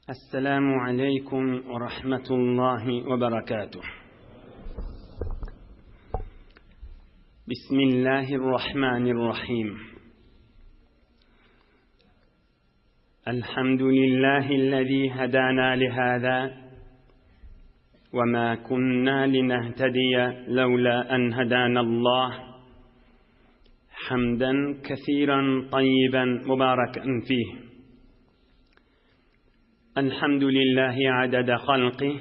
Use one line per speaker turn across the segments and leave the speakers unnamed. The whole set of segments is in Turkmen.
السلام عليكم ورحمة الله وبركاته. بسم الله الرحمن الرحيم. الحمد لله الذي هدانا لهذا وما كنا لنهتدي لولا أن هدانا الله، حمدا كثيرا طيبا مباركا فيه. الحمد لله عدد خلقه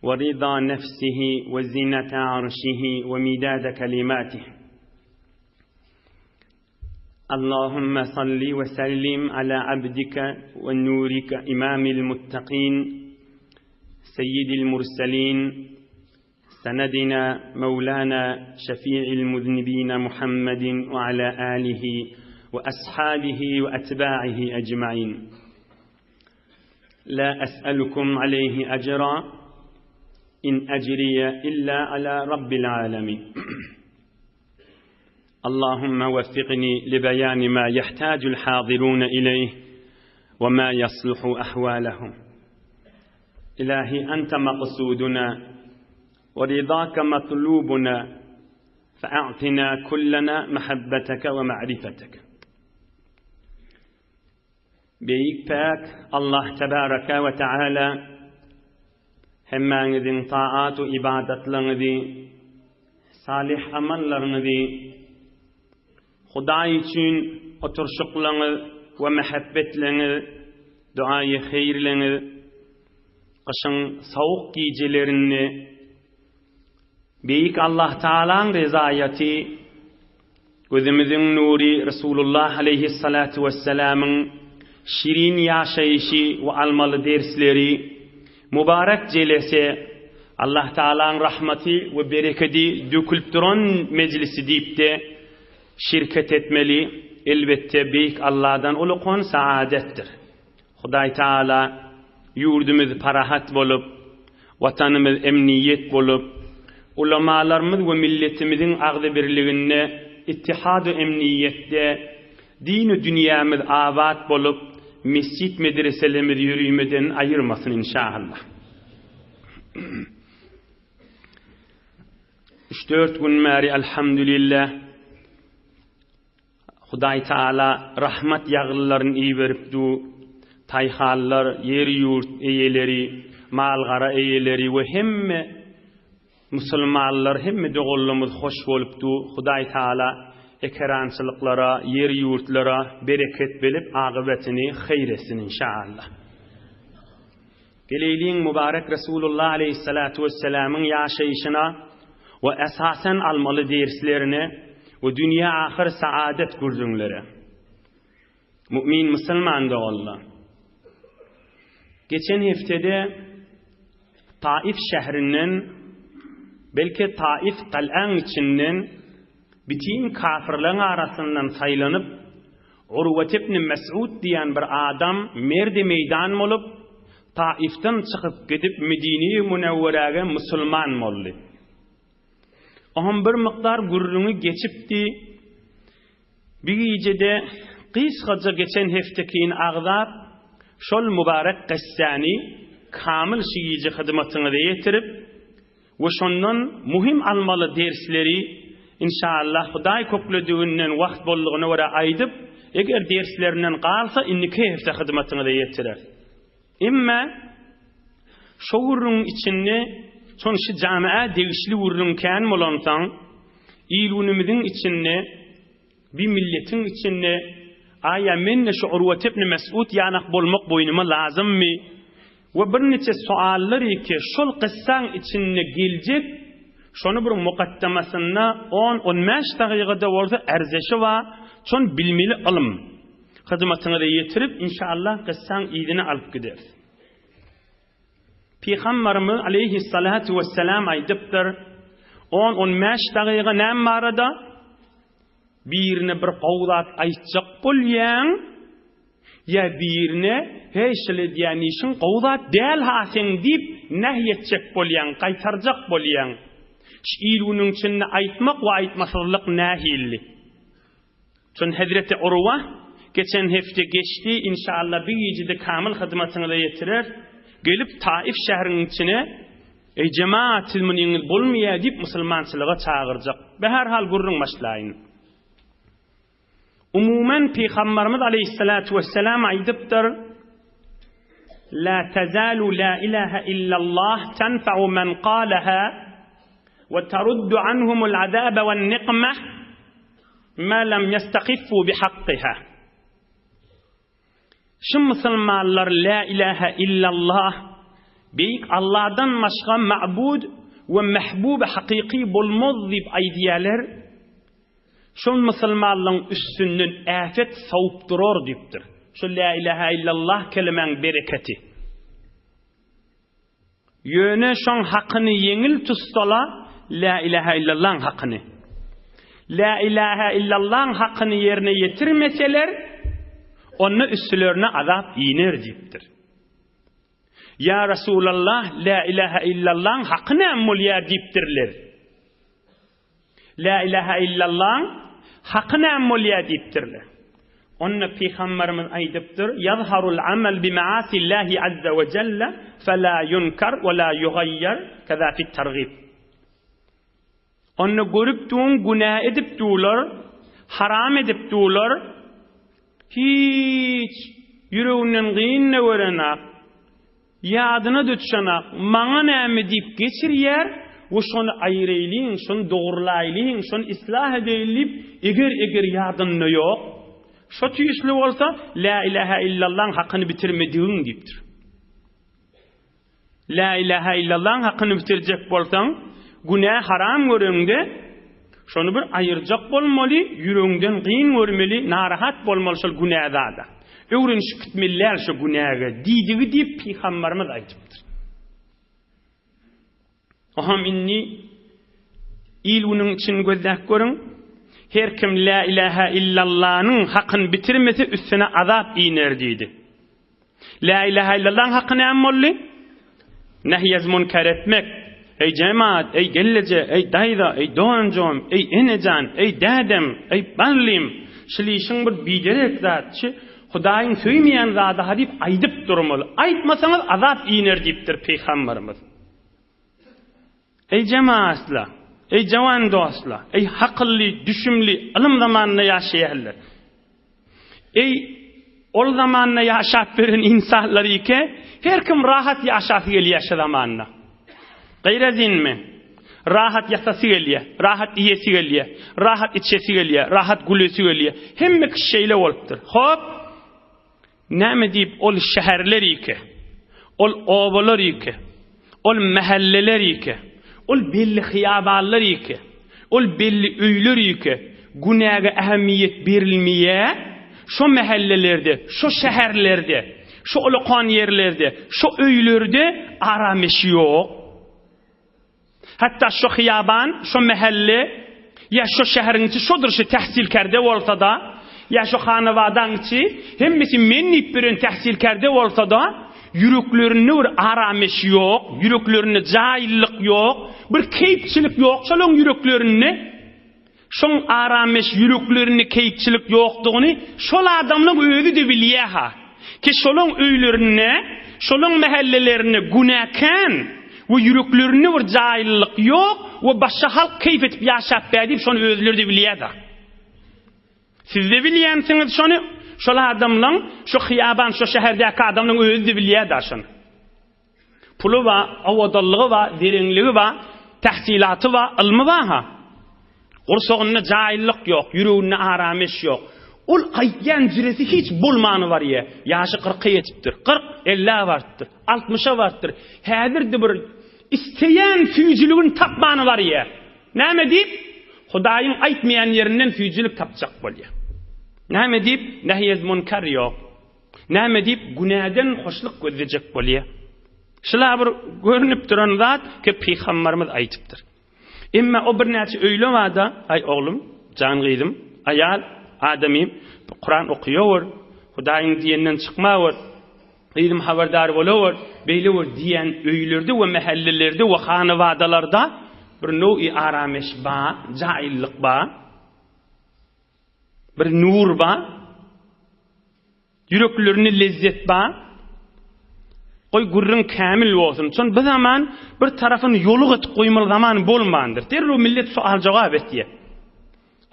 ورضا نفسه وزنة عرشه ومداد كلماته. اللهم صل وسلم على عبدك ونورك إمام المتقين سيد المرسلين سندنا مولانا شفيع المذنبين محمد وعلى آله وأصحابه وأتباعه أجمعين. لا أسألكم عليه أجرا إن أجري إلا على رب العالمين. اللهم وفقني لبيان ما يحتاج الحاضرون إليه وما يصلح أحوالهم. إلهي أنت مقصودنا ورضاك مطلوبنا، فأعطنا كلنا محبتك ومعرفتك. Beyik pek Allah tebaraka ve teala hemmenizin taatu ibadetlerinizi, salih amallarinizi, Huday için oturuşuklarınız ve mehabbetleriniz, duayı hayırlarınız, kışın soğuk gecelerini, Beyik Allah Teala'nın rızayeti, gözümüzün nuri Resulullah aleyhissalatu vesselam'ın şirin yaşayışı ve almalı dersleri, mübarek celese, Allah Teala'nın rahmeti ve bereketi dökülüp duran meclisi deyip de şirket etmeli. Elbette büyük Allah'dan uluğun saadettir. Huday Teala yurdumuz parahat bolup, vatanımız emniyet bolup, ulamalarımız ve milletimizin ağzı birliğine, ittihad-ı emniyette, din-i dünyamız avat bolup, mescid medreselerimiz yürüymeden ayırmasın inşallah. 3-4 gün meri elhamdülillah Huday Teala rahmet yağlılarını iyi veripdu. Tayhallar, yer yurt eyeleri, malgara eyeleri ve hem Müslümanlar hem doğullumuz hoş olupdu. Huday Teala ekrançılıklara, yer yurtlara bereket bilip akıbetini hayretsin inşallah. Geleyliğin mübarek Resulullah aleyhissalatu vesselam'ın yaşayışına ve esasen almalı derslerine ve dünya ahir saadet gürzünlere. Mümin Müslüman da Allah. Geçen haftede Taif şehrinin, belki Taif kal'an içinden bütün kafirlerin arasından saylanıp Urvet ibn Mes'ud diyen bir adam merde meydan olup Taif'ten çıkıp gidip Medine-i Münevvere'ye Müslüman oldu. Onun bir miktar gurrunu geçipti. Bir gecede kısaca geçen heftekin ağzab şol mübarek kıssani kamil şiici hizmetini de yetirip ve şondan muhim almalı dersleri İnşallah Huday kokladığı vakt bolluğuna vara aydıp, eğer derslerinden kalsa inniki hefte hizmetini de yetirer. İmma şu vurrun içinde son şu camiye değişli vurrunken molansan, ilunumuzun içinde, bir milletin içinde, aya menne şu Urvet ibn Mes'ud yanak bolmak boynuma lazım mı? Ve bir neçe sualları ki şol kıssan içinde gelecek, şonu bir mukaddemasında 10-15 dakikada orada erzeşi var. Son bilmeli alım. Hizmetini de yetirip inşallah kıssan iyidini alıp gider. Peygamberimiz aleyhissalatu vesselam aydıptır. 10-15 dakika nem arada birine bir qavlat aytacak bolyan ya birine heşli diyani işin qavlat del hasen deyip nehyetcek bolyan, qaytaracak bolyan. İlunun içinde aytmak ve aytmasızlık nahilli. Çünkü Hazreti Urva geçen hefte geçti. İnşallah bir gecede kamil hizmetini de yetirir. Gelip Taif şehrinin içine cemaat ilminin bulmaya deyip musulmançılığa çağıracak. Ve herhal gurrun başlayın. Umumen Peygamberimiz aleyhissalatu vesselam aydıptır. La tezalu la ilahe illallah tenfa'u men qalaha ve teruddu anhumul azabe ve nikmeh ma lem yestakiffu bihakkiha. Şu musulmanlar la ilahe illallah beyik Allah'dan başka ma'bud ve mehbub hakiki bulmaz deyip aydiyalar şu musulmanların üstünden afet savup durur deyiptir. Şu la ilahe illallah kelimenin bereketi. Yöne şun hakkını yengil tutsalar la ilahe illallah'ın hakkını. La ilahe illallah'ın hakkını yerine getirmeseler onun üstlerine azap iner deyiptir. Ya Resulallah la ilahe illallah'ın hakkını emmul ya deyiptirler. La ilahe illallah'ın hakkını emmul ya deyiptirler. Onun Peygamberimiz aydıptır. Yazharul amel bi maasillahi azze ve celle fela yunkar ve la yugayyar kaza fit tergib. Onu görüp tuğun günah edip tuğular, haram edip tuğular, hiç yüreğinin gıyinne verenak, yadına düşenak, mana näme deyip geçir yer, ve şunu ayrıyliğin, şunu doğrulayliğin, şunu ıslah edilip, eger yadına yok. Şu tüyüslü olsa, la ilahe illallah'ın hakkını bitirmediğin deyiptir. La ilahe illallah'ın hakkını bitirecek bolsan, günah haram görüngde, şunu bir ayıracak bolmalı, yüreğinden gıyın görmeli, narahat bolmalı şol günahda. Öğreniş kütmeler şu günaha, didiği deyip Peygamberimiz aytıptır. Aham inni, ilunun için gözlük görün, her kim la ilahe illallah'ın hakkını bitirmesi üstüne azap iner deydi. La ilahe illallah'ın hakkını emmolli, nehyez munkar etmek, ey cemaat, ey gellece, ey dayda, ey doğancom, ey enecan, ey dadem, ey ballim, şilişin bir biderek zatçı, Hudaýyň söýmeýän zady hadip aýdyp durmaly. Aýtmasaňyz azap iner diýipdir Peýgamberimiz. Ey cemaatlar, ey jawan dostlar, ey hakylly, düşümli, ilim zamanyna ýaşaýarlar. Ey ol zamanyna ýaşap beren insanlar ike, her kim rahat ýaşap gelýär şu zamanyna. Gaýrazinmi? Rahat ýasasy gelýär, rahat ýesi gelýär, rahat içesi gelýär, rahat gülesi gelýär. Hemme kişeyle bolupdyr. Hop, näme diýip ol şäherler ike, ol obalar ike, ol mahalleler ike, ol belli hiyaballar ike, ol belli öýler ike, günaga ähmiýet berilmeýär, şu mahallelerde, şu şäherlerde, şu ulukan yerlerde, şu öýlerde arameş ýok. Hatta şu hiyaban, şu mahalle, ya şu şäheriň içi şodur şu tähsilkärde bolsa da, ya şu hanawadaň içi hemmesi mennip biren tähsilkärde bolsa da, yüreklerinde bir arameş ýok, yüreklerinde jaýyllyk ýok, bir keýpçilik ýok şolaň yüreklerinde. Şoň arameş yüreklerinde keýpçilik ýokdugyny şol adamlaň özü de bilýär ha. Ki şolaň öýlerine, şolaň mahallelerine günäken we yüreklerinde bir jaýyllyk ýok we başga halk keýp etip ýaşap bädip şonu özleri de bilýär da. Siz de bilýänsiňiz şonu, şol adamlaň, şu hiyaban, şu şäherdäki adamlaň özü de bilýär da şonu. Pulu ba, awadallygy ba, derenligi ba, tähsilaty ba, ilmi ba ha. Gursagyna jaýyllyk ýok, yüreginde arameş ýok. Ol aýtgan jiresi hiç bolmany var ýa. Ýaşy 40 ýetipdir, 40-50 bardyr, 60 bardyr. Häzirde bir isteýän füýjiligin tapmany var ýa. Näme diýip? Hudaýyň aýtmaýan ýerinden füýjilik tapjak bolýar. Näme diýip? Nehyez munkar ýok. Näme diýip? Günäden hoşluk gözlejek bolýar. Şular bir görünip duran zat ki Peýgamberimiz aýtypdyr. Emma o bir näçe öýle wada, ay oglum, jan gyýdym, aýal, adamym, Kur'an okuyor, Hudaýyň diýenden çykmawar, ilim haberdar bolawar, beýlewar diýen öýlerde we mahallelerde we hanawadalarda bir nowy arameş ba, jaýyllyk ba, bir nur ba. Yüreklerini lezzet ba. Koy gurrun kamil olsun. Son bu zaman bir tarafını yolu gıt koymalı zaman bolmandır. Derru millet sual cevap etdiye.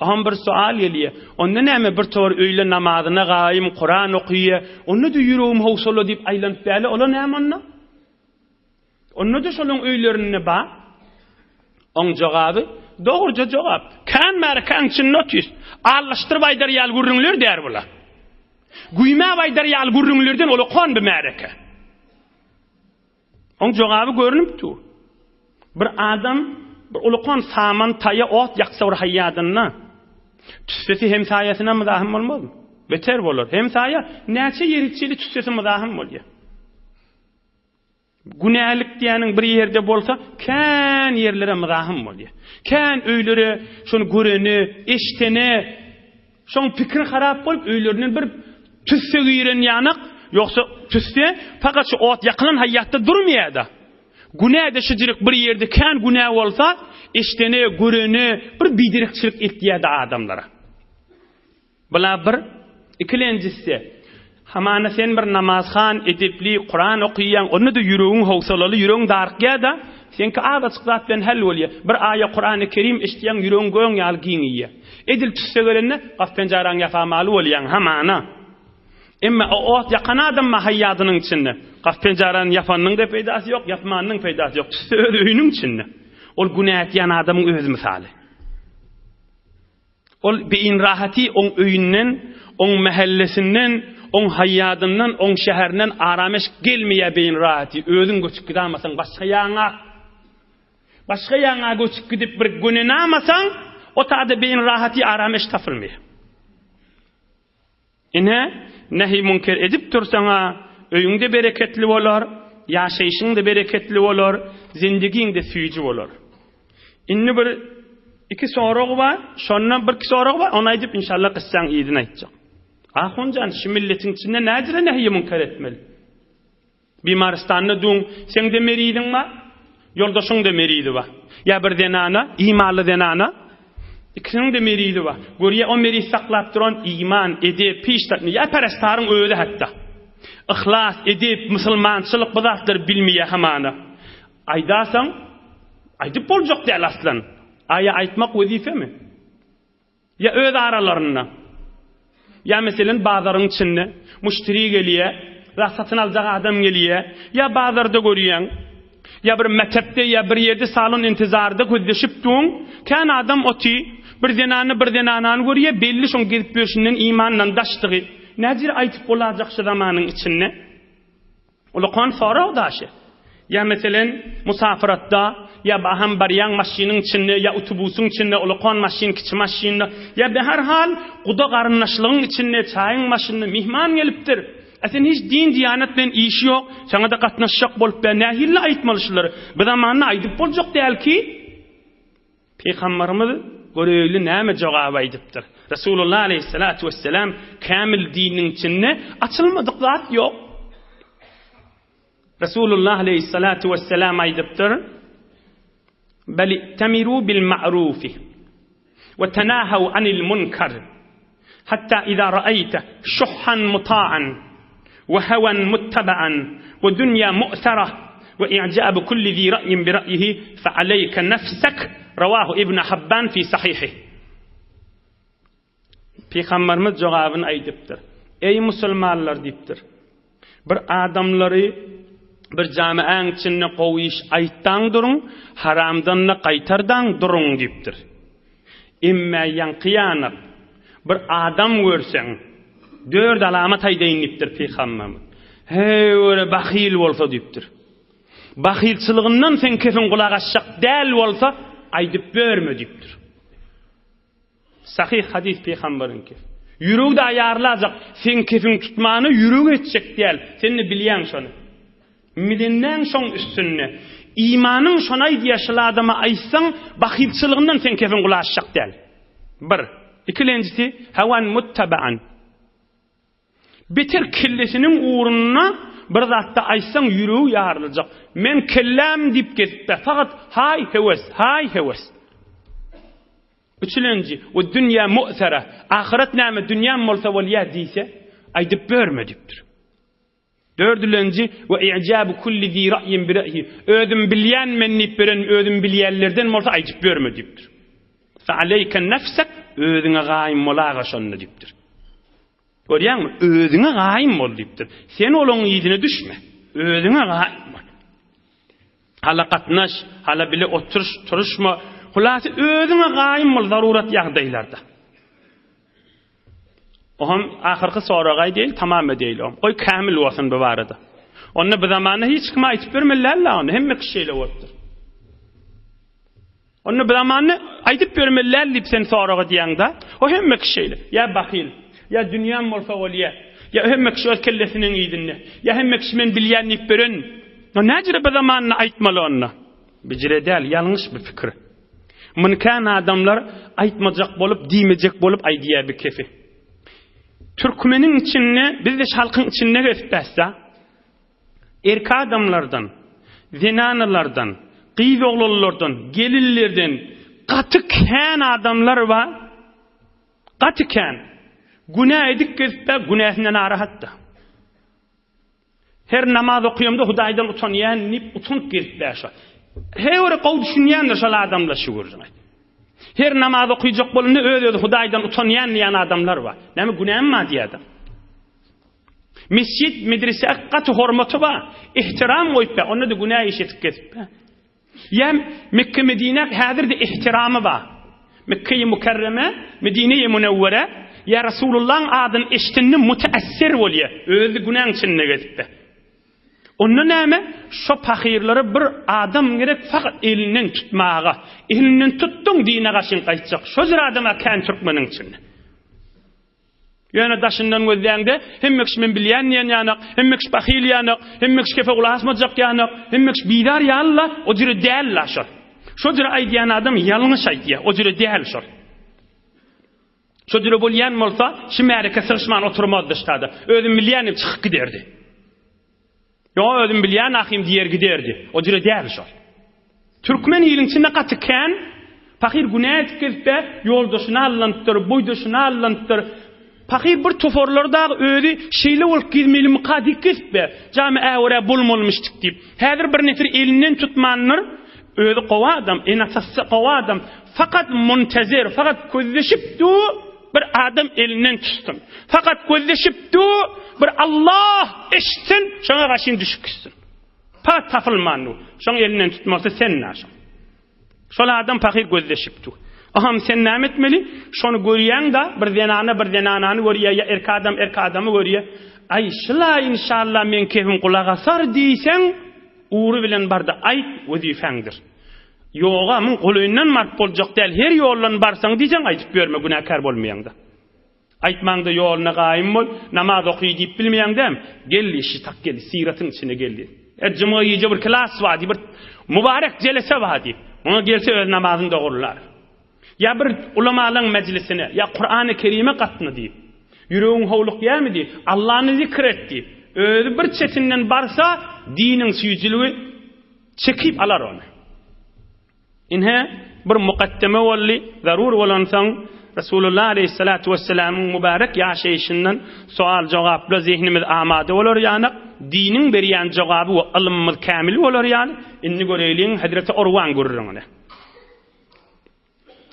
Aham bir sual geliye. Onda näme bir tor öyle namazyna gaýym, Kur'an okuýa, onu da yüreğim howsala dip aýlanyp bäli, ola näme onna? Onu da şolun öýlerine ba. On jogaby, dogurja jogap. Kan merkan çin notis. Allaştyrıp aýdar ýal gurrunlar der bula. Güýme aýdar ýal gurrunlardan ola kon bir mereke. On jogaby görünüpdi. Bir adam bir ulukon saman taya ot yaksavur hayyadınna. Tüssesi hemsayasına mızahım olmaz mı? Beter olur. Hemsaya näçe yeritçili tüssesi mızahım oluyor. Günahlyk diýäniň bir ýerde bolsa, kän ýerlere mızahım oluyor. Kän öýlere, şonu göreni, eşiteni, şoň pikir harap bolup öýlerinin bir tüsse giren ýanyk, ýoksa tüsse fakat şu ot ýakylan haýatda durmaýardy. Günah edeşijilik bir ýerde kän günah bolsa, eşiteni, göreni bir bidirikçilik etýärdi adamlara. Bula bir ikilenjisi hamana sen bir namazhan edipli Kur'an okuyan onu da yüreğin howsalaly yüreğin darqya da senki abaçyk zat bilen hal bolýar. Bir aýa Kur'an-ı Kerim eşitýän yüreğin göň ýal giňiýe. Edil tüsse gelenne gaf penjaran ýapamaly bolýan hamana. Emma o ot yakan adam mahayyadynyň içinde. Gaf penjaran ýapanyň da peýdasy ýok, ýapmanyň peýdasy ýok. Tüsse öýüniň içinde. Ol günah etýän adamyň öz misaly. Ol beýin rahati on öýünden, on mahallesinden, on hayyadından, on şäherden arameş gelmeýä beýin rahati. Özüň göçüp gidamasaň başga ýaňa göçüp gidip bir güneni almasaň, o taýda beýin rahati arameş tapylmaýar. Ine nehi münker edip tursaňa öýüňde bereketli bolar, ýaşaýyşyň da bereketli bolar, zindigiň de süýji bolar. Inni bir iki sorag bar, şondan bir sorag bar, onu aýdyp inşallah kyssaň ýedin aýtjak. Ahunjan şu milletiň içinde näjire nehi münker etmeli? Bimaristanda duň, sen de meridiňmi? Ýoldaşyň da meridi ba. Ya bir denana, imanly denana, ikisinin de meridi ba. Görýä o meri saklap duran iman, edep, peştatmy, ya parastaryň öýde hatda. Ihlas, edep, musulmançylyk bu zatlar bilmeýär hamana. Aýdasaň, aýdyp boljak däl aslan. Aýa aýtmak wezifemi? Ya öz aralaryna. Ya meselen bazaryň içinde müşteri gelýär, satyn aljak adam gelýär, ya bazarda görýän, ya bir mektepde ya bir ýerde salon intizarda gözleşip duň, kän adam oti bir denany görýär, belli şoň gelip berşinden imandan daşdygy. Näjir aýtyp bolajak şu zamanyň içinde? Ola kan farag daşy. Ya meselen musafiratda ya baham baryan maşynyň içinde ya otobusyň içinde ola kan maşyn kiçi maşynda ya be her hal guda garynnaşlygyň içinde çaýyň maşynda mihman gelipdir. Asen hiç din diyanet bilen işi ýok. Saňa da gatnaşjak bolup ben nähille aýtmalyşlar. Bu zamanda aýdyp boljak däl ki Peygamberimiz göreýli näme jogap aýdypdyr. Rasulullah aleyhissalatu vesselam kamil diniň içinde açylmadyk zat ýok. Rasulullah aleyhissalatu vesselam aýdypdyr: "Bel tamiru bil ma'ruf ve tenahaw anil munkar hatta iza ra'ayta shuhhan muta'an ve hawan muttaba'an ve dunya mu'sara ve i'jab kulli zi ra'yin bi ra'yihi fa alayka nafsak." Rawahu İbn Habban fi sahihi. Peygamberimiz jogabyny aýdypdyr. Ey musulmanlar diýipdir. Bir adamlary bir jamiaň içinde goýuş aýtdan durun, haramdan gaýtardan durun diýipdir. Emma ýanqyanyp bir adam görseň, dört alamat aýdaýyndypdir Peygamberimiz. Hey, öre bahil bolsa diýipdir. Bahilçylygyndan sen kefin gulak açjak däl bolsa aýdyp berme diýipdir. Sahih hadis Peygamberiňki. Yüreğde ayarlajak, sen kefin tutmany yüreğ etjek däl, seni bilýän şonu. Milinden şoň üstünne, imanyň şonay diýişli adama aýtsaň, bahilçylygyndan sen kefin gulak açjak däl. Bir, ikilenjisi hawan muttaba'an. Beter kellesiniň uğruna bir zatda aýtsaň yüreği ýarlyjak. Men kelläm diýip getdi. Fakat hay heves. Üçüncü, o dünya mu'sara. Ahiret näme dünya bolsa bolýar diýse, aydyp berme dipdir. Dördülenci ve i'cabu kulli zi ra'yin bi ra'yi. Özüm bilýän mennip beren özüm bilýänlerden bolsa aydyp berme dipdir. Fa aleyka nafsak özüňe gaýym bolaga şonda dipdir. Görýärmi? Özüňe gaýym bol dipdir. Sen olaň ýygyna düşme. Özüňe gaýym bol. Hala gatnaş, hala bile oturuşma, hulasy özüňe gaýym bol zarurat ýagdaýlarda. Oham ahirki soraga değil, tamam değil. Oy kamil olsun bu barada. Onu bu zamanda hiç kim aytıp vermeliler onu. Hemme kişiyle olupdur. Onu bu zamanda aytıp vermeliler deyip sen soraga diyanda, o hemme kişiyle. Ya bakil, ya dünyam olsa oliye, ya hemme kişi öz kellesinin iyidinle, ya hemme kişimen bilyenlik bürün. O necire bu zamanda aytmalı onunla? Bicire değil, yanlış bir fikir. Mınkan adamlar aytmacak bolup, diymeyecek bolup aydiye bir kefi. Türkmenin içinde, biz de halkın içinde gösterse, erkek adamlardan, zinanalardan, kıyı oğullardan, gelirlerden, katıken adamlar var, katıken, günah edik gösterse, günahından arahatta. Her namaz okuyumda Hudaydan utanıyan, nip utanıp gösterse. Her öyle kov düşünüyendir şöyle adamla şuur. Her namaz okuyacak bolunca öyle Hudaydan utanıyan adamlar var. Näme günahım mı diye adam? Mescid, medrese katı hormatı var. İhtiram koyup be. Onda da günah işitip kesip be. Ya Mekke Medine hadir de ihtiramı var. Mekke-i Mukarreme, Medine-i Munevvere ya Resulullah'ın adını eşitini müteessir oluyor. Öyle günahın içinde kesip be. Onun näme? Şu fakirleri bir adam gerek fakat elinden tutmağa. Elinden tuttun dine gaşın qaytacak. Şu adama kan Türkmenin içinde. Yani daşından gözləyəndə hemmekiş men bilýän ýanyk, hemmekiş bakil ýanyk, hemmekiş kefe ulaşmajak ýanyk, hemmekiş bidar ýalla, o jüri däl şol. Şu jüri aýdýan adam ýalňyş aýdýar, o jüri däl şol. Şu jüri bolýan bolsa, şu märeke sırşman oturmazdy ştada. Özüm bilýänim çykyp giderdi. Yo özüm bilýän ahim diýer giderdi. O jüri däl şol. Türkmen ýylyň içinde gatyken, fakir günah etipde ýoldaşyna allantyr, boýdaşyna allantyr. Fakir bir toforlarda öýdi, şeýle bolup gizmeli muqaddik kesipbe. Jamy äwre bulmulmuşdyk diýip. Häzir bir nefer elinden tutmanlar, öýdi gowa adam, enasasy gowa adam, fakat muntazir, fakat közleşipdi bir adam elinden tutsun. Fakat közleşipdi bir Allah eşitsin, şoňa gaşyn düşüp gitsin. Pat tafylmandy. Şoň elinden tutmasa sen näşe? Şol adam fakir gözleşipdi. Aham sen näme etmeli? Şonu görýän da bir zenanany görýär, ya erkek adamy görýär. Ay şula inşallah men kefim kulak asar diýsen, uğru bilen barda ayt wezifäňdir. Yoga men golundan mark boljak däl, her ýollan barsaň diýsen aýtyp berme, günahkar bolmaýanda. Aytmaňda ýoluna gaýym bol, namaz okuy diýip bilmeýändem, geldi işi tak geldi, siratyň içine geldi. Ejmaýyje bir klas wadi, bir mübarek jelese wadi. Ona gelse öz namazyny dogurlar. Ya bir ulamalyň meclisine, ya Kur'an-ı Kerim'e gatny diýip, ýüregiň howluk ýämi diýip, Allahny zikr et diýip, özü bir çetinden barsa, diniň süýjüligi çekip alar onu. Inhe bir muqaddime bolly, zarur bolansaň Resulullah aleyhissalatu vesselam'ın mübarek ýaşaýyşyndan sual jogapla zihnimiz amade bolar ýani, diniň berýän jogaby we ilmimiz kamil bolar ýani. Inni göreliň Hazreti Urwan görürüňne.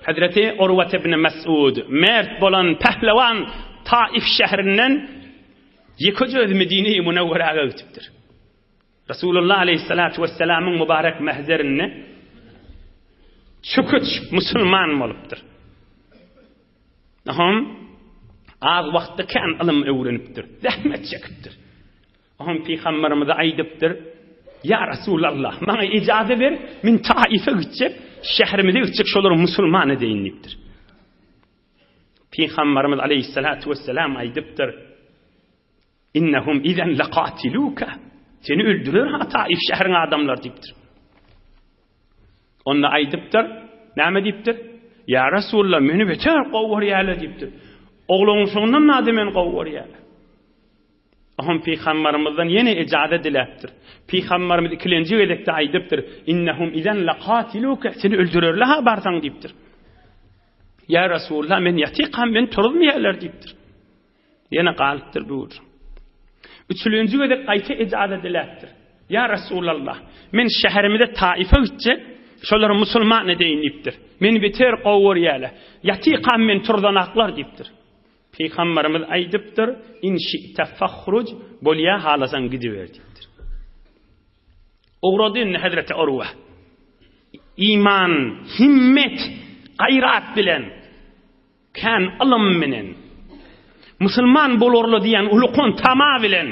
Hazreti Urwa ibn Mas'ud, mert bolan pehlewan Taif şährinden ýekeje Medine-i Munawwaraga gitipdir. Resulullah aleyhissalatu vesselam'ın mübarek mehzerini çöküç musulman bolupdyr. Aham az wagtda kan ilim öwrenipdir, zahmet çekipdir. Aham Peygamberimiz aýdypdyr: "Ya Resulullah, maňa ijaza ber, men Taif'e gitjek, şäherimize gitjek, şolar musulman edýinlikdir." Peygamberimiz aleyhissalatu vesselam aýdypdyr: "Innahum izen laqatiluka." Seni öldürür ha Taif şäheriniň adamlar diýipdir. Onda aýdypdyr, näme diýipdir? "Ya Resulullah, meni beter gowwarýarlar" diýipdir. "Ogluňyň soňundan näde men gowwarýarlar?" Aham Peygamberimizden yine icade dileptir. Peygamberimiz ikilenci edekde aýdypdyr: "Innahum izen laqatiluka." Seni öldürürler ha barsaň diýipdir. "Ya Resulullah, men ýatyqam, men turulmaýarlar" diýipdir. Yana qalıptır buyur. Üçüncü gödek qayta icad edilettir. Ya Resulallah, men şehrimde Taif'e gitjek, şolar musulman edeyinipdir. Meni biter qowur ýaly. Ýaty qam men turdanaklar dipdir. Peygamberimiz aýdypdyr, in şi'te fakhruj, bolýa halasan gidiver dipdir. Ogradyn Hazreti Urwa. İman, himmet, gayrat bilen kan alym menen musulman bolarly diýen ulukun tama bilen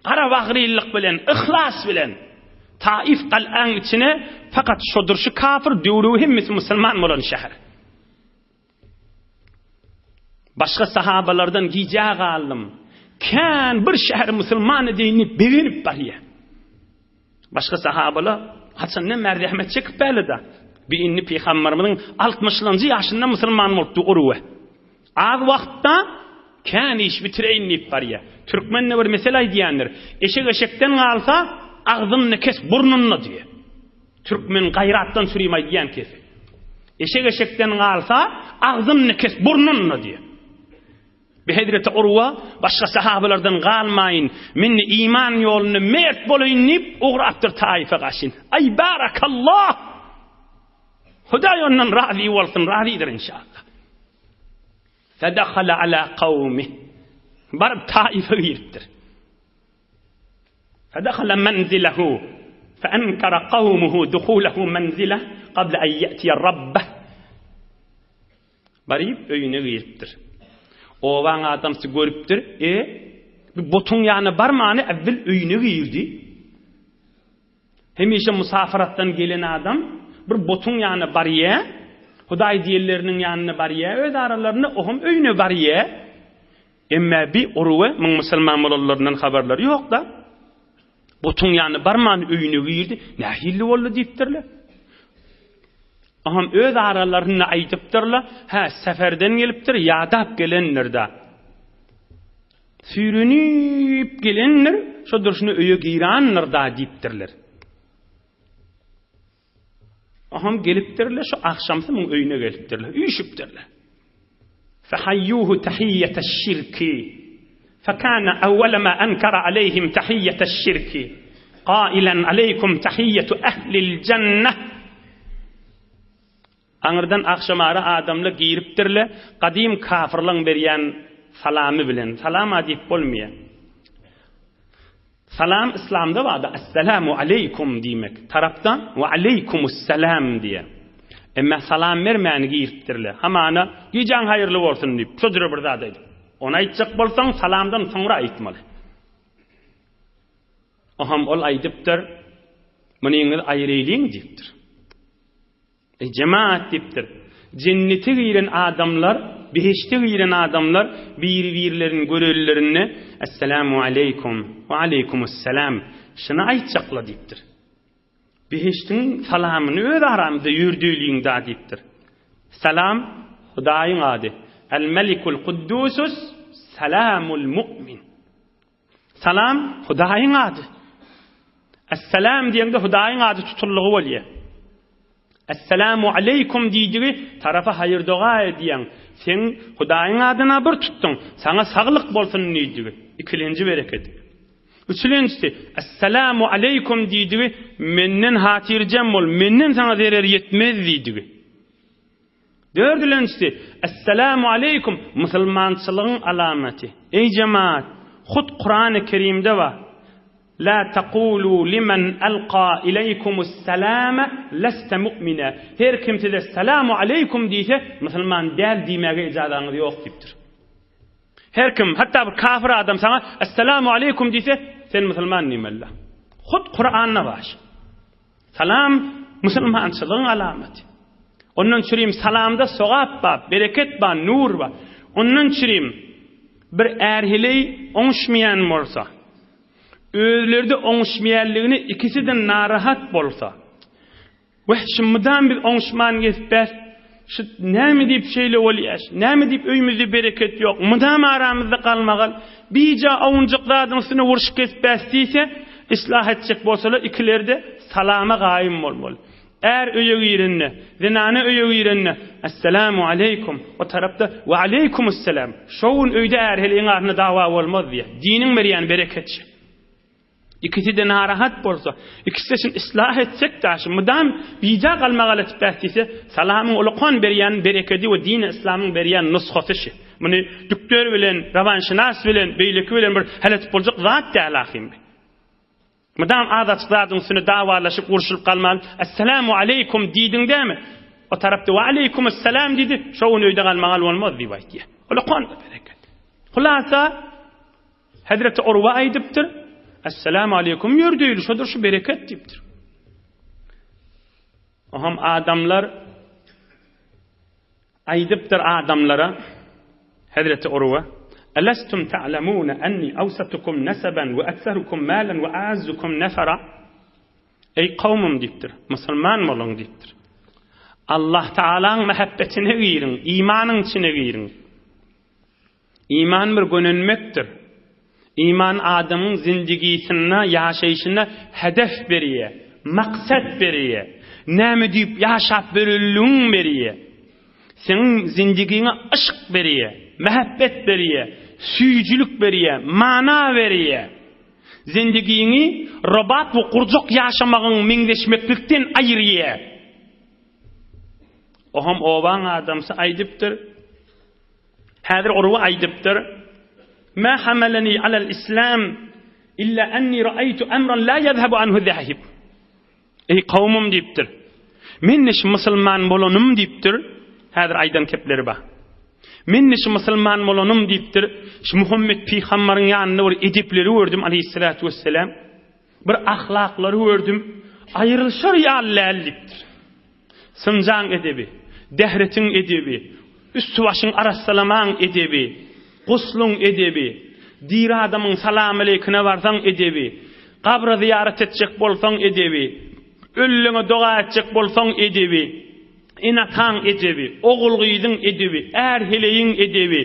gara bagrylyk bilen ihlas bilen Taif qal'an içine fakat şodur şu kafir döwrü hemmesi musulman bolan şäher. Başga sahabalardan giýjä galym kan bir şäher musulman edýini beginip barýa. Başga sahabalar haçanne merhamet çekip belida. Bir inni Peygamberimiň 60-njy ýaşynda musulman bolupdy Urwa. Az wagtda kan iş bitireyinip barýa. Türkmenle bir mesele diýenler. Eşek-eşekden galsa ağzını kes burnunla diye. Türkmen gayrattan sürüymeyi diyen kefi. Eşek-eşekten galsa ağzını kes burnunla diye. Bir Hazreti Urwa başka sahabelerden galmayın. Minni iman yolunu mert bolayın deyip uğraptır Taif'e qaşın. Ay barakallah. Huday ondan razı olsun, razıdır inşallah. Fedakhala ala kavmi. Barıp Taif'e giriptir. فدخل منزله فأنكر قومه دخوله منزله قبل أن يأتي ربه. Barip öyüne giriptir. Ovan adamsı görüptir. Bir botun yani barmağını evvel öyüne girdi. Hemişe musafirattan gelen adam bir botun yani bariye, Huday diyellerinin yanına bariye, öz aralarını ohum öyüne bariye. Emme bir Urwa musulman bolanlarından haberleri yok da. Botun yani barmağını öyüne girdi. Ne hilli oldu deyiptirler. Aham öz aralarını aydıptırlar. Seferden geliptir, yadap gelenler de. Sürünüp gelenler, şu duruşunu öye giranlar da deyiptirler. Aham geliptirler, şu akşamsı mın öyüne geliptirler. Üşüptirler. Fehayyuhu tahiyyeteş şirki. فكان أول ما أنكر عليهم تحية الشرك قائلا عليكم تحية أهل الجنة. Anırdan akşamara adamla giriptirle qadim kafirlan berýän salamy bilen salam adip bolmaýar. Salam İslamda wada assalamu aleykum diýmek. Tarapda we aleykumussalam diýe. Emma salam bermäni giriptirle. Hamana gijan hayırlı bolsun diýip sözdür bir zat aýdyp. Ona aýtjak bolsaň salamdan soňra aýtmaly. Aham ol aýdypdyr. Munyňyz aýrylyň diýipdir. Cemaat diýipdir. Cenneti giren adamlar, beheşte giren adamlar bir-birlerini görellerini assalamu aleykum ve aleykumussalam şuna aýtjakla diýipdir. Beheştiň salamyny öz aramyzda ýürdüýligiňde diýipdir. Salam Hudaýyň ady. El-Melikul Kuddusus Salamul Mu'min. Salam Hudaýyň ady. Assalam diýende Hudaýyň ady tutullygy bolýar. Assalamu aleykum diýdigi tarafa hayır doga ediyen. Sen Hudaýyň adyna bir tutdun. Sana saglyk bolsun diýdigi. İkilenji bereket. Üçüncüsü assalamu aleykum diýdigi menden hatirjem bol. Menden sana zerer yetmez diýdigi. Dördüncüsü assalamu aleykum musulmançylygyň alamati. Ey cemaat, hut Kur'an-ı Kerim'de var. La taqulu limen alqa ileykumus salama lasta mu'mina. Her kimse de selamu aleykum diýse, musulman däl diýmege ijazanyz ýok diýipdir. Her kim, hatta bir kafir adam sana assalamu aleykum diýse, sen musulman nimällä. Hut Kur'an'a baş. Salam musulmançylygyň alamati. Ondan çürüyüm salamda sogap var, bereket var, nur var. Ondan çürüyüm bir erhiley oňşmaýan bolsa, özlerde oňşmaýanlygyny ikisiden narahat bolsa, we şumdan bir oňşman geçber, şu näme diýip şeýle bolýar, näme diýip öýümizde bereket ýok, mudam aramyzda galmagal, bija oňjuklardyň üstüne wurşup kesip diýse, islah etjek bolsalar ikilerde salama gaýym bolmaly. öýe girenne, zinany öýe girenne, assalamu aleykum. O tarapda ve aleykumusselam. Şoň öýde erheliň arna dawa bolmaz diýe. Diniň berýän bereketçi. İkisi de narahat bolsa, ikisi için ıslah etsek taşı, mudam bija galmagal etip bahsise, salamın ulukon berýän bereketi we din İslamyň berýän nushaty. Muny düktör bilen, rawanşynas bilen, beýleki bilen bir halat boljak zat däl ahim. Mudam azat zadyň süni dawalaşyp urşulyp galmaly, assalamu aleykum diýdiňdämi? O tarapda we aleykumusselam diýdi, şoň öýde galmagal bolmaz diýip aýtdy. Ulukon bereket. Hulasa Hazreti Urwa aýdypdyr. Assalamu aleykum yürüdüğül şudur şu bereket diptir. Oham adamlar aydıptır adamlara Hazreti Urwa Alastum ta'lamuna anni awsatukum nasaban ve aktharukum malan ve a'azzukum nafara. Ey kavmim diptir. Müslüman bolun diptir. Allah Ta'ala'n mehabbetine girin, imanın içine girin. İman bir gönünmektir. İman adamın zindigisine, yaşayışına hedef beriye, maksat beriye, näme diýip yaşap bölülüň beriye, senin zindigine aşk beriye, mehabbet beriye, süýjülük beriye, mana beriye, zindigini robat we kurjak yaşamagyň meňdeşmeklikden aýyrýa. Oham oban adamsa aýdypdyr. Häzir Urwa aýdypdyr. ما حملني على الإسلام إلا أني رأيت أمرا لا يذهب عنه الذاهب. Ey kavmim diptir. Men niş musulman bolonum diptir. Häzir aýdan kepleri ba. Men niş musulman bolonum diptir. Şu Muhammed peýgamberiň ýanyna bir edipleri gördüm aleyhissalatu vesselam. Bir ahlaklary gördüm. Aýrylşar ýalylar diptir. Sınjan edebi, dehretin edebi, üstü başyň arassalaman edebi, guslun edebi, dir adamın salam aleykine varsan edebi, kabra ziyaret etjek bolsan edebi, öllüňe doga etjek bolsan edebi, inatan edebi, ogulgyýdyň edebi, erheleýiň edebi,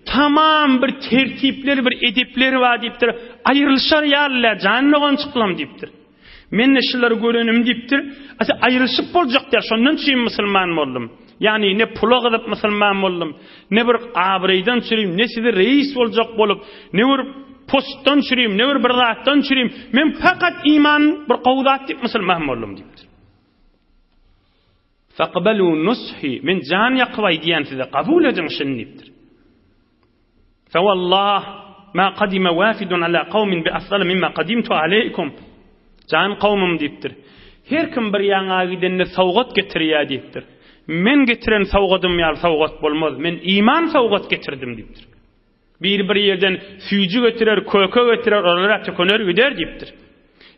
tamam bir tertipler, bir edipleri var diptir. Aýrylşar ýalylar, janyňdan çyklam diptir. Men şuları görenim diptir. Asa aýrylşyp boljak der, şondan çyn musulman boldum. Yani ne pula gyzyp musulman boldum, ne bir abraydan çürüyüm, ne sizi reis boljak bolup, ne bir postdan çürüyüm, ne bir zatdan çürüyüm. Men fakat iman bir gowdat dip musulman boldum dipdir. Faqbalu nushi min jan yaqway diýen size kabul edin şunu dipdir. Fa wallah ma qadima wafidun ala qawmin bi afdal mimma qadimtu alaykum. Jan qawmum dipdir. Her kim bir ýaňa gidenne sowgat getirýär dipdir. Men getiren sowgadym ýa sowgat bolmaz. Men iman sowgat getirdim dipdir. Bir ýerden süýjü getirer, köke getirer, olara tököner gider dipdir.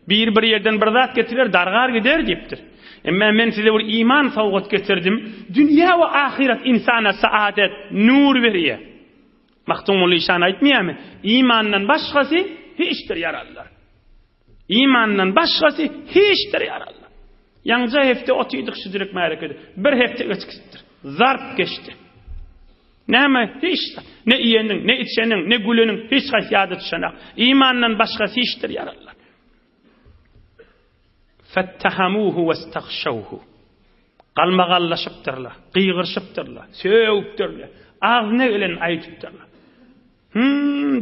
Bir ýerden bir zat getirer, dargar gider dipdir. Emma men size bir iman sowgat getirdim. Dünýä we ahiret insana saadet, nur berýär. Maktumul işan aýtmaýarmy? İmandan başgasy hiçdir yarallar. İmandan başgasy hiçdir yarallar. Ýangy hefte otýdyk şu direk märekede. Bir hefte geçipdir. Zarp geçdi. Näme? Hiç. Ne iýeniň, ne içeniň, ne güleniň hiç gaýsy ýady düşanak. İmandan başgasy hiçdir yarallar. Fattahamuhu wastaghshawhu. Galmagallaşypdyrlar, gıýgyrşypdyrlar, söýüpdyrlar. Ağzyna gelen aýtypdyrlar.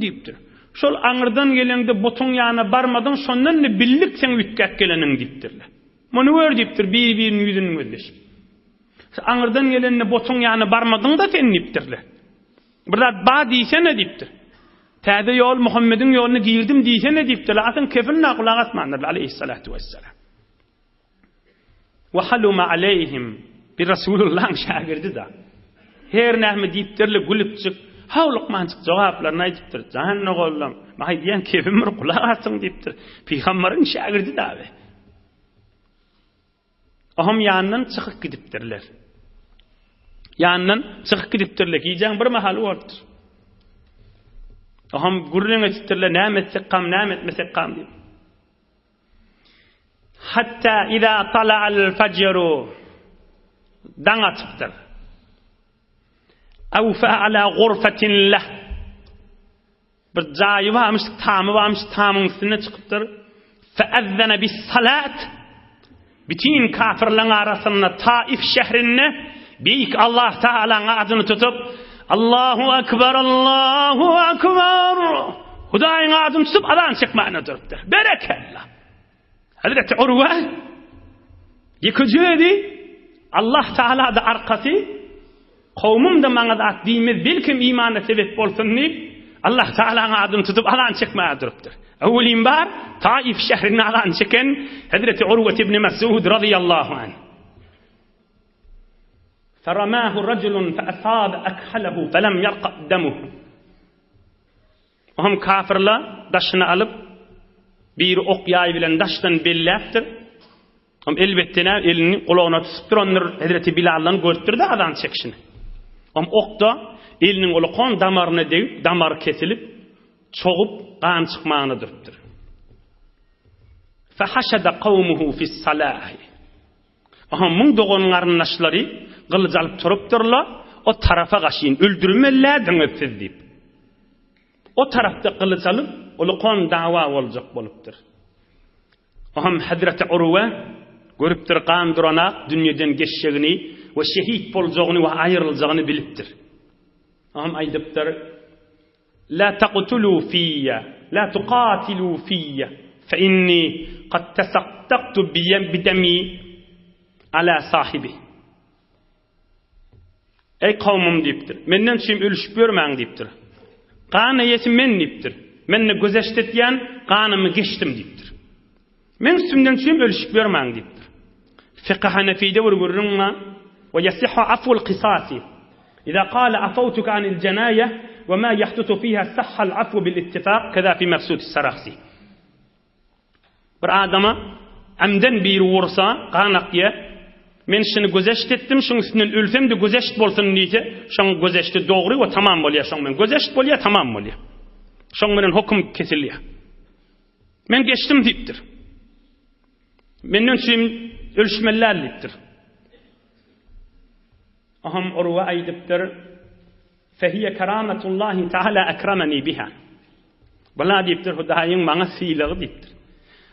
Diýipdir. Şol aňyrdan gelende botuň ýanyna barmadyň, şondan ne billik sen ütkek geleniň diýipdirler. Muny gör diýipdir, bir-biriniň ýüzüni gözleşip. Aňyrdan gelende botuň ýanyna barmadyň da sen diýipdirler. Bir zat ba diýse ne diýipdir? Täze ýol Muhammediň ýolyny girdim diýse ne diýipdirler? Atyn kefilne kulak asmanlar aleyhissalatu vesselam. Wa haluma aleyhim bir Rasulullah'ın şagirdi da. Her näme diýipdirler gülüpçük, hawlykmançyk jogaplarynı aýdypdyr. Jahanna gollam, mahy diýen kefimir kulak asyn diýipdir. Peýgamberiň şagirdi da be. Aham ýanyndan çykyp gidipdirler. Ýanyndan çykyp gidipdirler. Giýjäň bir mahal bolupdyr. Aham gurrun etdirler, näme etsek kam, näme etmesek kam diýip. Hatta iza tala'al fajru daň açypdyr. Awfa ala ghurfatin lah. Bir jaýy barmy, tamy barmy, tamyň üstüne çykypdyr. Fa'azzana bis salat. bütün kafirlerin arasında Taif şehrine büyük Allah Teala'nın adını tutup Allahu Ekber, Allahu Ekber Hudayın adını tutup alan çıkmağına duruptur. Berekallah. Hazreti Urve yıkıcıydı. Allah Teala da arkası kavmim de bana da at deyimiz bilkim imana sebep olsun deyip Allah Teala'nın adını tutup alan çıkmaya duruptur. Evvelin bar Taif şehrine alan çıkan Hazreti Urve ibn Mes'ud radıyallahu anh. فرماه رجل فأصاب أكحله فلم يرقى دمه. Ohum kafirler daşını alıp bir ok yay bilen daştan belläpdir. Om elbette elini kulağına tutup onur Hazreti Bilal'dan gösterdi adan çekişini. Om okda elinin olu kon damarına deyip damar kesilip çoğup kan çıkmağını durupdur. فَحَشَدَ قَوْمُهُ فِي الصَّلَاهِ. Ohum mun doğunların naşları kılıç alıp turupdurlar, o tarafa kaşıyın öldürmelerden siz deyip. O tarafta kılıç alıp olu kon dava olacak bolupdur. Ohum Hazreti Urve görüpdir kan durana dünyadan geçeceğini ve şehit bolacağını ve ayrılacağını bilipdir. Ohum aydıpdır La taqtulu fiyya La tuqatilu fiyya Fe inni qad tasaddaqtu bidemi ala sahibi. Ey kavmim deyiptir. Menden şim ölüşüp görmeğin deyiptir. Kanı yesim men deyiptir. Menne gözeştetyen kanımı geçtim deyiptir. Men üstümden şim ölüşüp görmeğin deyiptir. Fiqh Hanefi'de vurgurunma ve yasihhu aful qisasi. İza qala afawtuka anil cenayeh ve ma yahdutu fiha sahhal afu bil ittifaq kaza fi mefsud saraxsi. Bir adama amden bir vursa qanak ye men şunu gözeşt ettim, şunun üstünden ölsem de gözeşt bolsun diye, şun gözeşti doğru ve tamam bolya, şun men gözeşt bolya tamam bolya. Şun menen hukum kesilya. Men geçtim deyiptir. Menden şim ölüşmeler deyiptir. Aham Urve aydıptır. Fehiye kerametullahi Teala ekrameni biha. Bala deyiptir, Hudayın bana sıylığı deyiptir.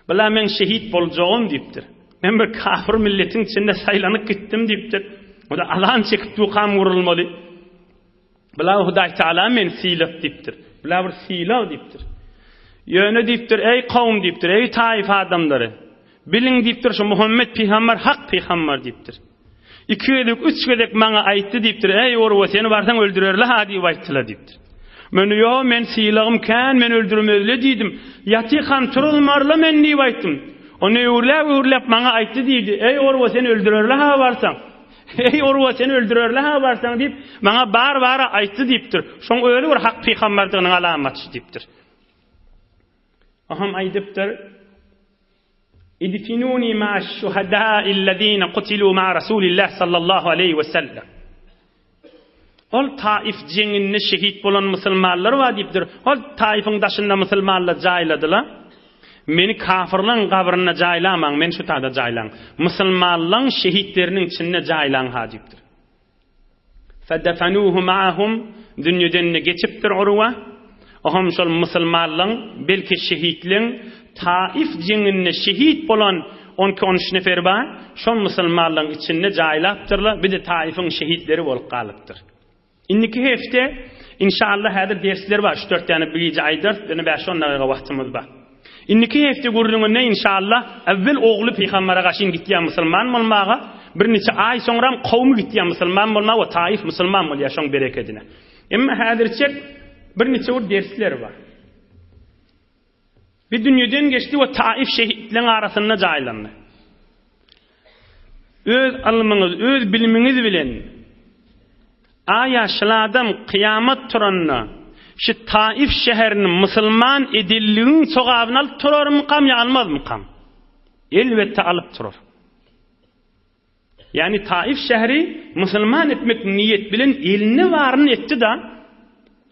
Bala men şehit bolacağım deyiptir. Men bir kafir milletin içinde saylanıp gittim deyiptir. O da alan çekip tuğam vurulmalı. Bala Huday Teala men sıylık deyiptir. Bala bir sıylık deyiptir. Yöne deyiptir, ey kavm deyiptir, ey Taif adamları. Bilin deyiptir, şu Muhammed peygamber hak peygamber deyiptir. 2 edek 3 edek bana aytdı deyiptir. Ey Urve seni varsan öldürerler ha deyip ayttılar deyiptir. Men yo men sıyılığım kan men öldürmezle deydim. Yatikan turulmarla men deyip ayttım. Onu uğurlap bana aytdı deydi. Ey Urve seni öldürerler ha varsan. Ey Urve seni öldürerler ha varsan deyip bana bar aytdı deyiptir. Şoň öyle bir hak peygamberliğinin alamatı deyiptir. Aham aydıptır. İdfinuni ma'aş şuhadâ'illezîne kutilû ma'a Rasûlillah sallallahu aleyhi ve sellem. Ol Taif jenginde şehit bolan musulmanlar var deyipdir. Ol Taif'in daşında musulmanlar jayladylar. Meni kafirlerin kabrına jaylaman, men şu tada jaylan. Musulmanların şehitlerinin içinde jaylan ha deyipdir. Fedefanuhu ma'ahum dünyadan geçipdir Urve. Aham şol musulmanların belki şehitlerin Taif jenginde şehit bolan 12-13 nefer var. Şol musulmanların içinde jaylapdyrlar. Bir de Taif'in şehitleri bolup kalıptır. İndiki hefte inşallah hadir dersler var. 3-4 tane birinci aydır. Beni 5-10 dakika vaktimiz var. İndiki hefte gurulunga inşallah evvel oğlu peygambere kaşın gittiyen musulman bolmağa bir neçe ay sonra kavmi gittiyen musulman bolmağa ve Taif musulman bol yaşan bereketine. Emma hadirçek bir neçe o dersler var. Bir dünyadan geçti ve Taif şehitlerin arasında jaylandı. Öz alımınız, öz biliminiz bilen ayaşladım kıyamet turanna şu Taif şehrinin musulman edilliğin sogabını alıp turar mı kam ya almaz mı kam? Elbette alıp turur. Yani Taif şehri musulman etmek niyet bilen eline varını etti da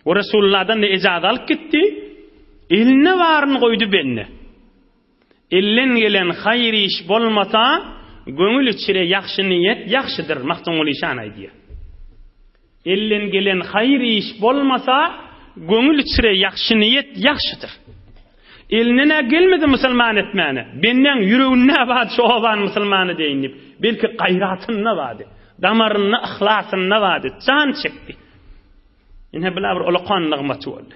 o Resulullah'dan da icazet alıp gitti. Eline varını koydu benne. Ellen gelen hayri iş bolmasa gönül içire yaxşı niyet yaxşıdır. Mahtumul işan aydiye. Ellen gelen hayri iş bolmasa gönül içire yaxşı niyet yaxşıdır. Eline gelmedi musulman etmene. Benden yüreğine bad şu olan musulmanı deyinip. Belki gayratına bad. Damarına, ihlasına bad. Can çekti. Yine bila bir ulukan nığmatı oldu.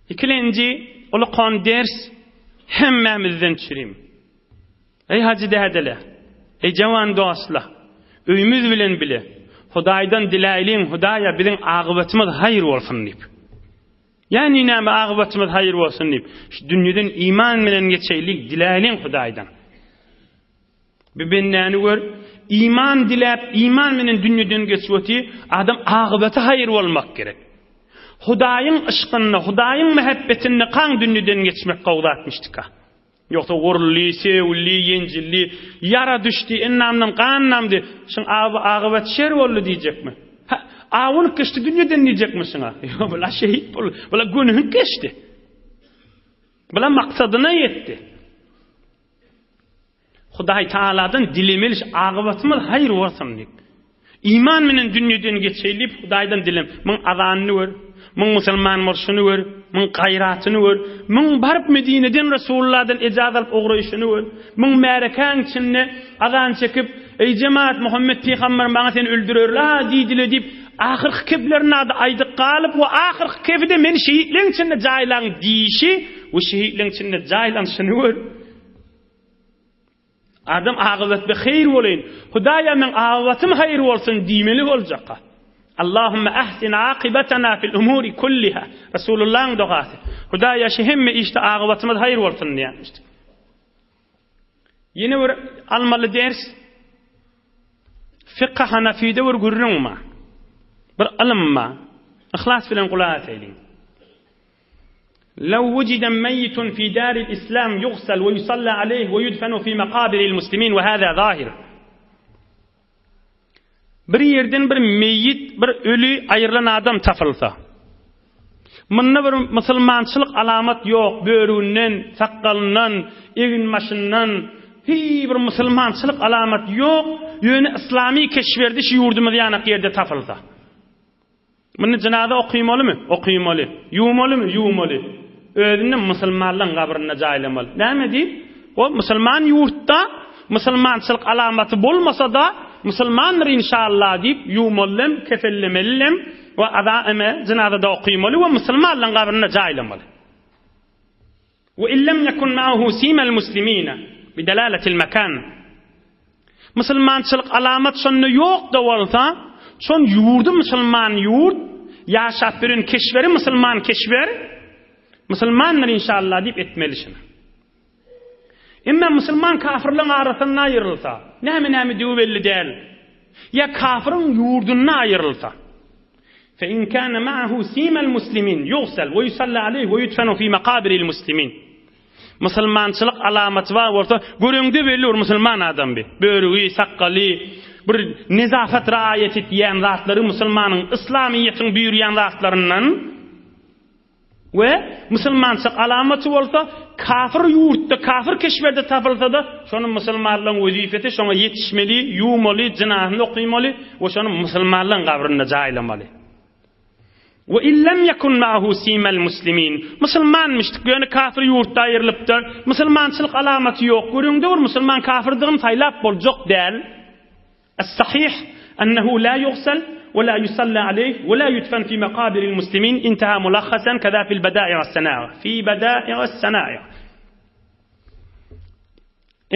İkilinci ulukan ders hemmemizden çürüyüm. Ey hacı dehedele. Ey cavan dostlar. Öyümüz bilen bile. Hudaydan dilayliğin Hudaya bizim ağıbatımız hayır olsun deyip. Yani näme ağıbatımız hayır olsun deyip. Şu dünyadan iman bilen geçeylik dilayliğin Hudaydan. Birbirlerini gör. İman dilep, iman bilen dünyadan geçweti adam ağıbatı hayır olmak gerek. Hudayın ışkınını, Hudayın muhabbetini kan dünyadan geçmek qawdatmıştık ha. Yoksa gorulli, sevulli, yencilli, yara düştü, ennamdan qannamdı. Şun ağıbat şer oldu diyecek mi? Ağını geçti dünyadan diyecek mi şuna? Yok, bula şehit oldu. Bula günahın geçti. Bula maksadına yetti. Huday Taala'dan dilemeliş ağıbatımız hayır olsun deyip. İman menen dünyadan geçeylip Hudaydan dilem. Min azanını ver, min musulman murşunu ver, min gayratını ver, min barıp Medine'den Resulullah'dan icazat alıp oğrayışını ver, min merakan içinde azan çekip ey cemaat Muhammed Peygamber bana seni öldürürler diydile deyip ahir keblerine adı aydık kalıp ve ahir kebide men şehitlerin içinde caylan deyişi ve şehitlerin içinde caylan şunu ver. Adam ağıbat bir hayır olayın. Hudaya men ağıbatım hayır olsun diymeli olacak. Allahümme ahsin akibatana fil umuri kulliha. Resulullah'ın duası. Hudaya şehemme işte ağıbatımız hayır olsun diyemişti. Yine bir almalı ders. Fiqh Hanefi'de bir gurrun ma. Bir ilim ma. İhlas bilen kulağa eyleyin. لو وجد ميت في دار الإسلام يغسل ويصلى عليه ويدفن في مقابر المسلمين وهذا ظاهر. Bir yerden bir meyyit, bir ölü ayrılan adam tapılsa. Mında bir musulmançılık alamat yok. Böğründen, sakalından, evin başından bir musulmançılık alamat yok. Yönü İslami keşverdi şu yurdumuz yanak yerde tapılsa. Bunu cenaze okuymalı mı? Okuymalı. Yumalı mı? Yumalı. Özünün musulmanlığın kabrına caylamalı. Ne deyip? O musulman yurtta musulmançılık alamatı bolmasa da musulmandır inşallah deyip yumalım, kefellemelim ve adaime cenazada okuymalı ve musulmanlığın kabrına caylamalı. Ve illem yekun ma'ahu simel muslimina bidalaletil mekan. Musulmançılık alamat sonuna yok da olsa son yurdu musulman yurt yaşap birin keşveri musulman keşver musulmanlar inşallah deyip etmelisin. İmma musulman kafirlerin arasından ayrılsa näme diyor belli değil. Ya kafirin yurdundan ayrılsa fe in kana ma'ahu simel muslimin yughsal ve yusalla aleyhi ve yudfanu fi maqabiril muslimin. Musulmançılık alamatı var orta göründü belli o musulman adam bir. Böğrüğü, sakalı, bir nezafet riayet etyen zatları musulmanın İslamiyetin büyüyen zatlarından ve musulmançılık alamatı olsa kafir yurtta, kafir keşverde tapılsa da şonun musulmanlığın vazifeti şona yetişmeli, yumalı, cenahını okuymalı ve şonun musulmanlığın kabrına caylamalı. Ve illem yekun ma'ahu simel muslimin. Musulmanmıştık yani kafir yurtta ayrılıptır. Musulmançılık alamatı yok. Göründü var musulman kafirdiğin saylap bolacak değil. Es-sahih ennehu la yughsal ولا يصلى عليه ولا يدفن في مقابر المسلمين. انتهى ملخصا كذا في البدائع والصنائع. في بدائع الصنائع.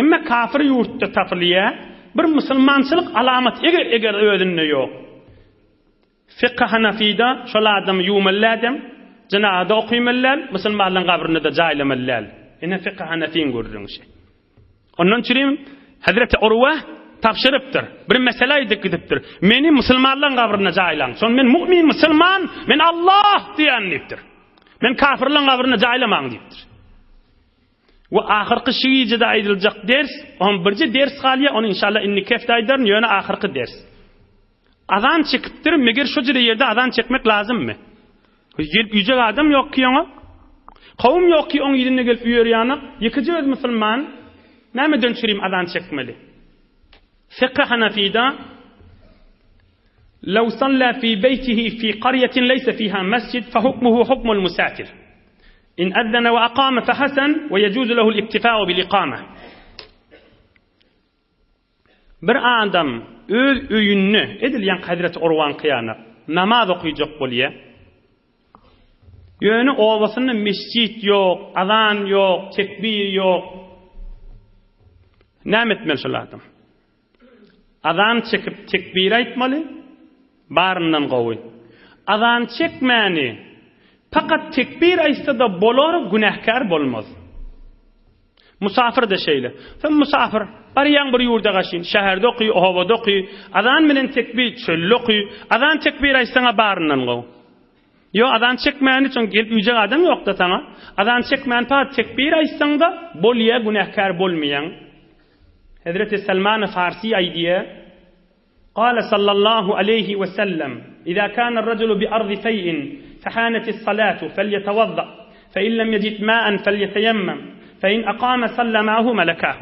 إما كافر يورت تفليه bir musulmançılık alamat eger ödünne yok. Fiqh Hanefi'de şol adam yumalladım, cenazada okuymalar, musulmanların kabrine de caylamallar. Ene fiqh Hanefi'nin görürün şey. Ondan çürüyüm Hazreti Urva tapşırıptır. Bir meseleyi dikdiptir. Meni musulmanların kabrine caylan. Son men mu'min musulman, men Allah diyenliktir. Men kafirlerin kabrine caylamam deyiptir. Ve ahirki şiice de ayrılacak ders, 11. ders haliye, onu inşallah inni keftaydarın yöne ahirki ders. Azan çekiptir, meger şu yerde azan çekmek lazım mı? Gelip yüce adam yok ki ona. Kavim yok ki onun yerine gelip üyer yana. Yıkıcı öz musulman, näme dönüşüreyim azan çekmeli? Fiqh Hanefi'de لو صلى في بيته في قرية ليس فيها مسجد فحكمه حكم المسافر. إن أذن وأقام فحسن ويجوز له الاكتفاء بالإقامة. Bir adam öz öýünni edilýän Hazret Urwan kıyana namaz okuyjak bolýa. Ýöne owasyny mescit ýok, azan ýok, tekbir ýok. Näme etmeli şol adam? Azan çekip tekbir aýtmaly, baryndan gowy. Azan çekmäni fakat tekbir aýtsa da bolar, günahkar bolmaz. Musafir de şeýle. Sen musafir barýan bir ýurda gaşyn, şäherde oky, howada oky, azan bilen tekbir çölle oky, azan tekbir aýtsaňa baryndan gowy. Yo azan çekmäni üçin gelip üýjek adam ýok da sana. Azan çekmäni pa tekbir aýtsaň da bolýa, günahkar bolmaýan. Hazreti Salman Farsi aýdýar: قال صلى الله عليه وسلم إذا كان الرجل بأرض فيء فحانت الصلاة فليتوضأ فإن لم يجد ماء فليتيمم فإن أقام صلى معه ملكاه.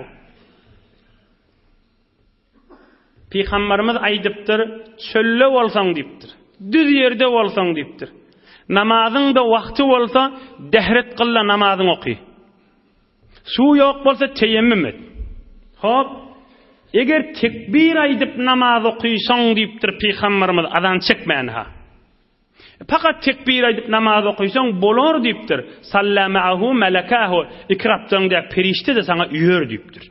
Peygamberimiz aýdypdyr, çölle bolsaň diýipdir, düz ýerde bolsaň diýipdir. Namazyň da wagty bolsa, dehret qylla namazyň oky. Suw ýok bolsa teyemmüm et. Hop, eger tekbir aýdyp namaz okuysaň diýipdir Peygamberimiz azan çekmän ha. Fakat tekbir aýdyp namaz okuysaň bolar diýipdir. Sallama'ahu malakahu, ikrapdaňda perişte de sana üýer diýipdir.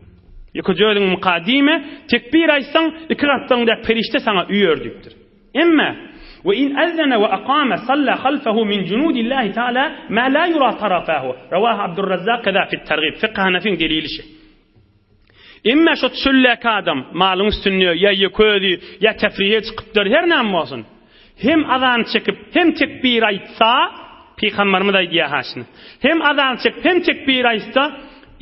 Ýokjölüň muqaddime tekbir aýtsaň ikrapdaňda perişte sana üýer diýipdir. Emma ve in azana ve aqama salla khalfahu min junudillahi taala ma la yura tarafahu. Rawah Abdurrazzaq kaza fi at-targhib fiqh Hanafin delilişi. Emma şu çöllek adam malyň üstünde ya ýöködi ya tefriye çykypdyr her näme bolsun. Hem azan çekip hem tekbir aýtsa Peygamberimiz aýdýar haşyny. Hem azan çekip hem tekbir aýtsa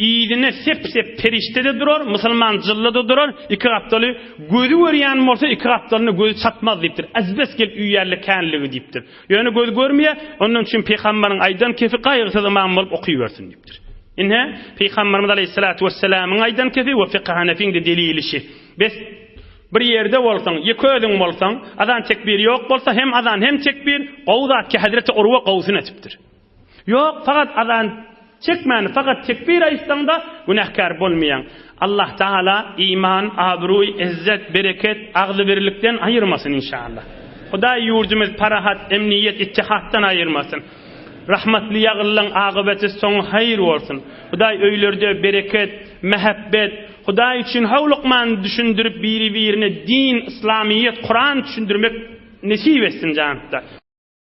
ýygyny sep periştede durar, musulman jyllada durar, iki gapdaly gözü görýän bolsa iki gapdalyny gözü çatmaz diýipdir. Azbes gelip üýerli känligi diýipdir. Ýöne göz görmeýär, ondan üçin Peýgamberiň aýdan kefi gaýgysa da man bolup okuýbersin diýipdir. Inhe Peygamberimiz aleyhissalatu vesselam'ın aýdan kefi we fiqh Hanafiň de delilişi. Bes bir ýerde bolsaň, ýeki ödüň bolsaň, azan tekbir ýok bolsa hem azan hem tekbir, gowzat ki Hazreti Urwa gowsyn etipdir. Ýok, fakat azan çekmäni, fakat tekbir aýtsaň da günahkar bolmaýan. Allah Taala iman, abruy, izzet, bereket, agly birlikden aýyrmasyn inşallah. Hudaý ýurdumyz parahat, emniyet, ittihatdan aýyrmasyn. Rahmatly ýaglyň agybety soň hayır bolsun. Hudaý öýlerde bereket, mehabbet, Hudaý üçin hawlukman düşündirip biri-birine din, İslamiyet, Kur'an düşündirmek nesip etsin janatda.